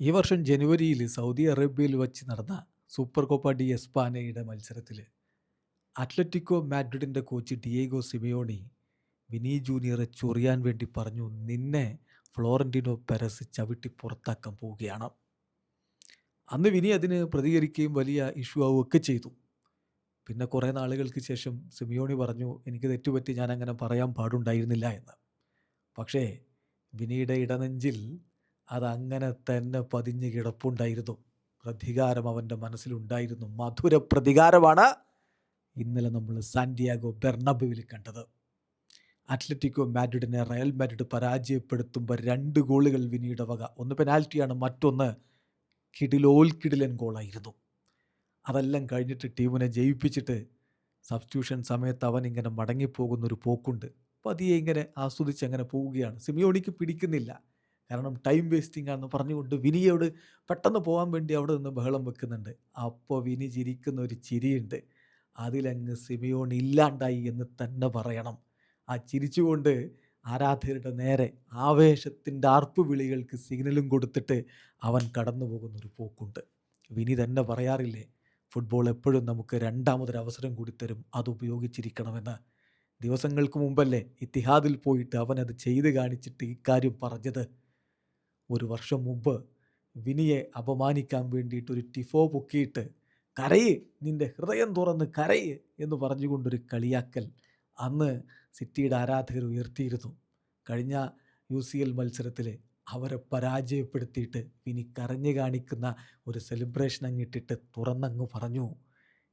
ഈ വർഷം ജനുവരിയിൽ സൗദി അറേബ്യയിൽ വച്ച് നടന്ന സൂപ്പർ കോപ്പ ഡി എസ്പാനയുടെ മത്സരത്തിൽ അത്ലറ്റിക്കോ മാഡ്രിഡിൻ്റെ കോച്ച് ഡിയേഗോ സിമിയോണി വിനി ജൂനിയറെ ചൊറിയാൻ വേണ്ടി പറഞ്ഞു, നിന്നെ ഫ്ലോറന്റിനോ പെരസ് ചവിട്ടി പുറത്താക്കാൻ പോവുകയാണ്. അന്ന് വിനി അതിന് പ്രതികരിക്കുകയും വലിയ ഇഷ്യൂ ആവുകയൊക്കെ ചെയ്തു. പിന്നെ കുറേ നാളുകൾക്ക് ശേഷം സിമിയോണി പറഞ്ഞു, എനിക്ക് തെറ്റുപറ്റി, ഞാൻ അങ്ങനെ പറയാൻ പാടുണ്ടായിരുന്നില്ല എന്ന്. പക്ഷേ വിനിയുടെ ഇടനെഞ്ചിൽ അതങ്ങനെ തന്നെ പതിഞ്ഞ് കിടപ്പുണ്ടായിരുന്നു. പ്രതികാരം അവൻ്റെ മനസ്സിലുണ്ടായിരുന്നു. മധുര പ്രതികാരമാണ് ഇന്നലെ നമ്മൾ സാന്റിയാഗോ ബെർണബുവിൽ കണ്ടത്. അത്ലറ്റിക്കോ മാഡ്രിഡിനെ റയൽ മാഡ്രിഡ് പരാജയപ്പെടുത്തുമ്പോൾ 2 ഗോളുകൾ വിനിയുടെ വക. ഒന്ന് പെനാൽറ്റിയാണ്, മറ്റൊന്ന് കിടിലൻ ഗോളായിരുന്നു. അതെല്ലാം കഴിഞ്ഞിട്ട് ടീമിനെ ജയിപ്പിച്ചിട്ട് സബ്സ്റ്റിറ്റ്യൂഷൻ സമയത്ത് അവൻ ഇങ്ങനെ മടങ്ങിപ്പോകുന്നൊരു പോക്കുണ്ട്. പതിയെ ഇങ്ങനെ ആസ്വദിച്ച് അങ്ങനെ പോവുകയാണ്. സിമിയോണിക്ക് പിടിക്കുന്നില്ല. കാരണം ടൈം വേസ്റ്റിംഗ് ആണെന്ന് പറഞ്ഞുകൊണ്ട് വിനിയോട് പെട്ടെന്ന് പോകാൻ വേണ്ടി അവിടെ നിന്ന് ബഹളം വെക്കുന്നുണ്ട്. അപ്പോൾ വിനി ചിരിക്കുന്ന ഒരു ചിരിയുണ്ട്. അതിലങ്ങ് സിമിയോൺ ഇല്ലാണ്ടായി എന്ന് തന്നെ പറയണം. ആ ചിരിച്ചുകൊണ്ട് ആരാധകരുടെ നേരെ ആവേശത്തിൻ്റെ ആർപ്പുവിളികൾക്ക് സിഗ്നലും കൊടുത്തിട്ട് അവൻ കടന്നു പോകുന്നൊരു പോക്കുണ്ട്. വിനി തന്നെ പറയാറില്ലേ, ഫുട്ബോൾ എപ്പോഴും നമുക്ക് രണ്ടാമതൊരു അവസരം കൂടി തരും, അത് ഉപയോഗിച്ചിരിക്കണമെന്ന്. ദിവസങ്ങൾക്ക് മുമ്പല്ലേ ഇത്തിഹാദിൽ പോയിട്ട് അവനത് ചെയ്ത് കാണിച്ചിട്ട് ഇക്കാര്യം പറഞ്ഞത്. ഒരു വർഷം മുമ്പ് വിനിയെ അപമാനിക്കാൻ വേണ്ടിയിട്ട് ഒരു ടിഫോ പൊക്കിയിട്ട് കരയ്, നിൻ്റെ ഹൃദയം തുറന്ന് കരയ് എന്ന് പറഞ്ഞുകൊണ്ടൊരു കളിയാക്കൽ അന്ന് സിറ്റിയുടെ ആരാധകർ ഉയർത്തിയിരുന്നു. കഴിഞ്ഞ UCL മത്സരത്തിൽ അവരെ പരാജയപ്പെടുത്തിയിട്ട് വിനി കരഞ്ഞു കാണിക്കുന്ന ഒരു സെലിബ്രേഷൻ അങ്ങിട്ടിട്ട് തുറന്നങ്ങ് പറഞ്ഞു,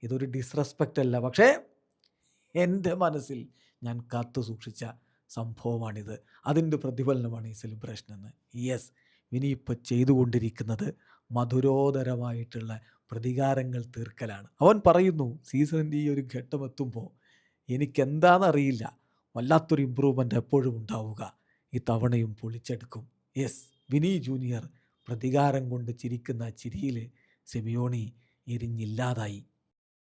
ഇതൊരു ഡിസ്റെസ്പെക്റ്റ് അല്ല, പക്ഷേ എൻ്റെ മനസ്സിൽ ഞാൻ കാത്തു സൂക്ഷിച്ച സംഭവമാണിത്, അതിൻ്റെ പ്രതിഫലനമാണ് ഈ സെലിബ്രേഷൻ എന്ന്. യെസ്, ഇനിയിപ്പോൾ ചെയ്തുകൊണ്ടിരിക്കുന്നത് മധുരോദരമായിട്ടുള്ള പ്രതികാരങ്ങൾ തീർക്കലാണ്. അവൻ പറയുന്നു, സീസണിൻ്റെ ഈ ഒരു ഘട്ടം എത്തുമ്പോൾ എനിക്കെന്താണെന്നറിയില്ല, വല്ലാത്തൊരു ഇമ്പ്രൂവ്മെൻ്റ് എപ്പോഴും ഉണ്ടാവുക, ഈ തവണയും പൊളിച്ചെടുക്കും. യെസ്, വിനി ജൂനിയർ പ്രതികാരം കൊണ്ട് ചിരിക്കുന്ന ചിരിയിൽ സിമിയോണി എരിഞ്ഞില്ലാതായി.